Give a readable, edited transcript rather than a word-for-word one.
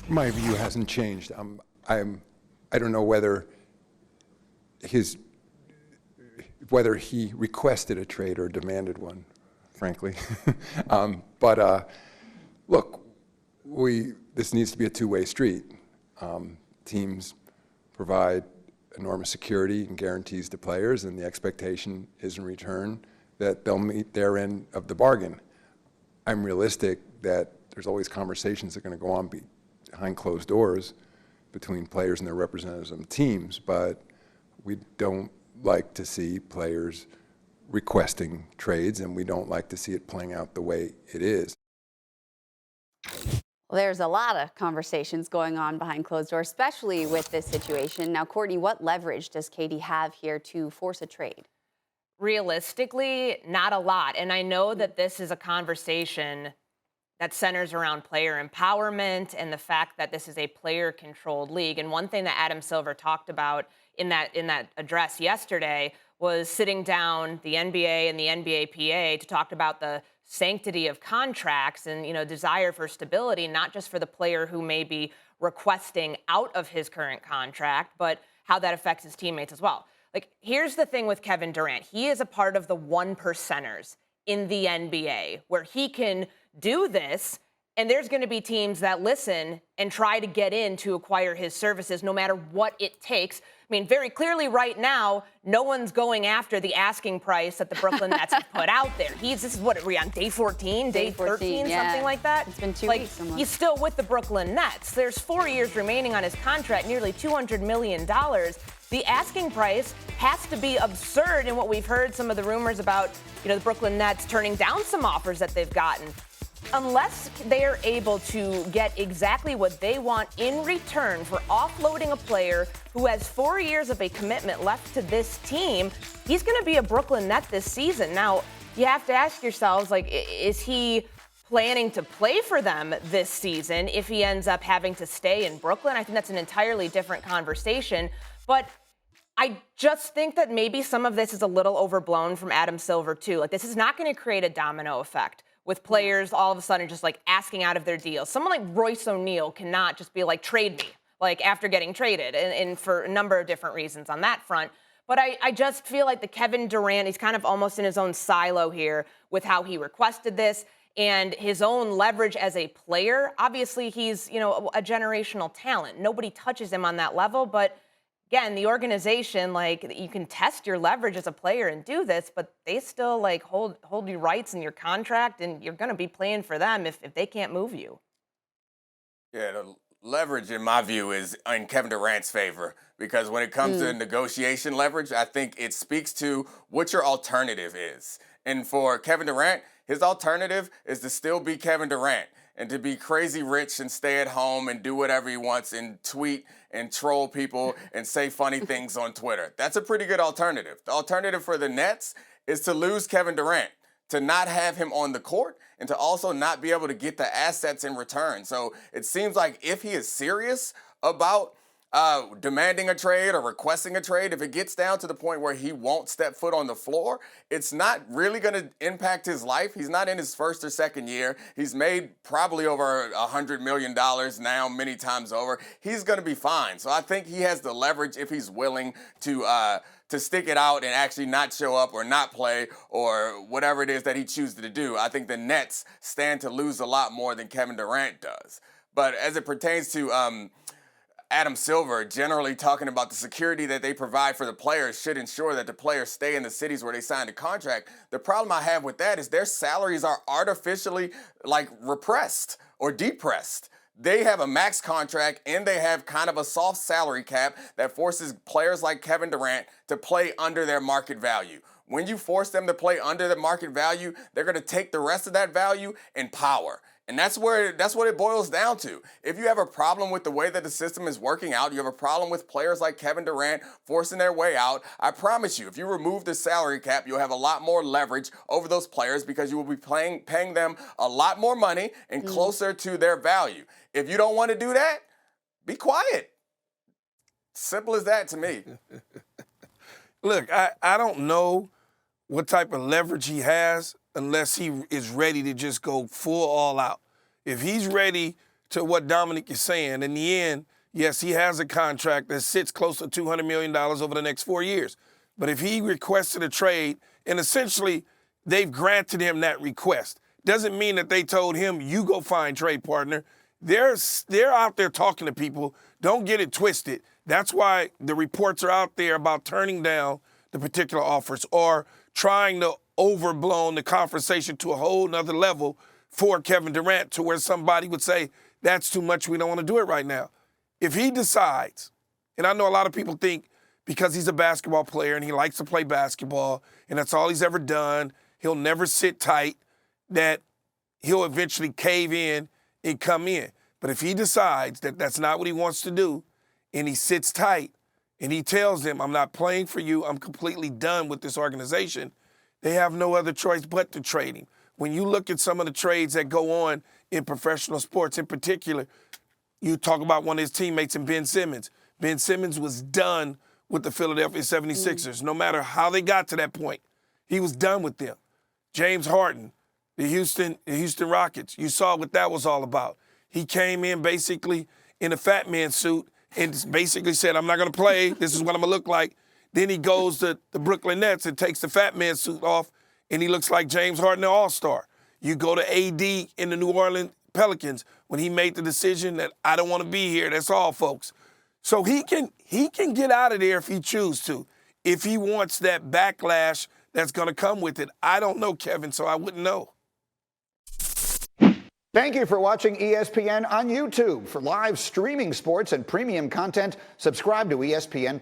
My view hasn't changed. I don't know whether he requested a trade or demanded one, frankly. Look, this needs to be a two-way street. Teams provide enormous security and guarantees to players, and the expectation is in return that they'll meet their end of the bargain. I'm realistic that there's always conversations that are going to go on behind closed doors between players and their representatives on teams, but we don't like to see players requesting trades, and we don't like to see it playing out the way it is. Well, there's a lot of conversations going on behind closed doors, especially with this situation. Now, Courtney, what leverage does KD have here to force a trade? Realistically, not a lot. And I know that this is a conversation that centers around player empowerment and the fact that this is a player-controlled league. And one thing that Adam Silver talked about in that address yesterday was sitting down the NBA and the NBAPA to talk about the sanctity of contracts and, desire for stability, not just for the player who may be requesting out of his current contract, but how that affects his teammates as well. Like, here's the thing with Kevin Durant. He is a part of the 1%ers in the NBA where he can do this, and there's going to be teams that listen and try to get in to acquire his services no matter what it takes. I mean, very clearly right now, no one's going after the asking price that the Brooklyn Nets have put out there. This is what, are we on day 14, day 13, yeah. Something like that? It's been 2 weeks. Almost. He's still with the Brooklyn Nets. There's 4 years remaining on his contract, nearly $200 million. The asking price has to be absurd in what we've heard, some of the rumors about, the Brooklyn Nets turning down some offers that they've gotten. Unless they are able to get exactly what they want in return for offloading a player who has 4 years of a commitment left to this team, he's going to be a Brooklyn Net this season. Now, you have to ask yourselves, is he planning to play for them this season if he ends up having to stay in Brooklyn? I think that's an entirely different conversation. But I just think that maybe some of this is a little overblown from Adam Silver, too. This is not going to create a domino effect with players all of a sudden just asking out of their deals. Someone like Royce O'Neal cannot just be trade me, after getting traded, and for a number of different reasons on that front. But I just feel like the Kevin Durant, he's kind of almost in his own silo here with how he requested this and his own leverage as a player. Obviously, he's, a generational talent. Nobody touches him on that level, but again, the organization, you can test your leverage as a player and do this, but they still hold your rights in your contract, and you're going to be playing for them if they can't move you. Yeah, the leverage, in my view, is in Kevin Durant's favor, because when it comes to negotiation leverage, I think it speaks to what your alternative is. And for Kevin Durant, his alternative is to still be Kevin Durant and to be crazy rich and stay at home and do whatever he wants and tweet and troll people and say funny things on Twitter. That's a pretty good alternative. The alternative for the Nets is to lose Kevin Durant, to not have him on the court, and to also not be able to get the assets in return. So it seems like if he is serious about demanding a trade or requesting a trade, if it gets down to the point where he won't step foot on the floor, it's not really going to impact his life. He's not in his first or second year. He's made probably over $100 million now, many times over. He's going to be fine. So I think he has the leverage if he's willing to stick it out and actually not show up or not play or whatever it is that he chooses to do. I think the Nets stand to lose a lot more than Kevin Durant does. But as it pertains to Adam Silver generally talking about the security that they provide for the players should ensure that the players stay in the cities where they signed a contract. The problem I have with that is their salaries are artificially repressed or depressed. They have a max contract and they have kind of a soft salary cap that forces players like Kevin Durant to play under their market value. When you force them to play under the market value, they're going to take the rest of that value and power. And that's what it boils down to. If you have a problem with the way that the system is working out, you have a problem with players like Kevin Durant forcing their way out, I promise you, if you remove the salary cap, you'll have a lot more leverage over those players because you will be paying them a lot more money and closer to their value. If you don't want to do that, be quiet. Simple as that to me. Look, I don't know what type of leverage he has unless he is ready to just go full all out. If he's ready to what Dominic is saying. In the end, yes, he has a contract that sits close to $200 million over the next 4 years. But if he requested a trade, and essentially they've granted him that request, doesn't mean that they told him, you go find trade partner. They're out there talking to people. Don't get it twisted. That's why the reports are out there about turning down the particular offers or trying to overblown the conversation to a whole nother level for Kevin Durant to where somebody would say, that's too much, we don't want to do it right now. If he decides, and I know a lot of people think because he's a basketball player and he likes to play basketball and that's all he's ever done, he'll never sit tight, that he'll eventually cave in and come in. But if he decides that that's not what he wants to do and he sits tight and he tells them, I'm not playing for you, I'm completely done with this organization, they have no other choice but to trade him. When you look at some of the trades that go on in professional sports in particular, you talk about one of his teammates in Ben Simmons. Ben Simmons was done with the Philadelphia 76ers. No matter how they got to that point, he was done with them. James Harden, the Houston Rockets, you saw what that was all about. He came in basically in a fat man suit and basically said, I'm not going to play. This is what I'm going to look like. Then he goes to the Brooklyn Nets and takes the fat man suit off, and he looks like James Harden, the all-star. You go to AD in the New Orleans Pelicans when he made the decision that I don't want to be here. That's all, folks. So he can get out of there if he chooses to, if he wants that backlash that's going to come with it. I don't know, Kevin, so I wouldn't know. Thank you for watching ESPN on YouTube. For live streaming sports and premium content, subscribe to ESPN+.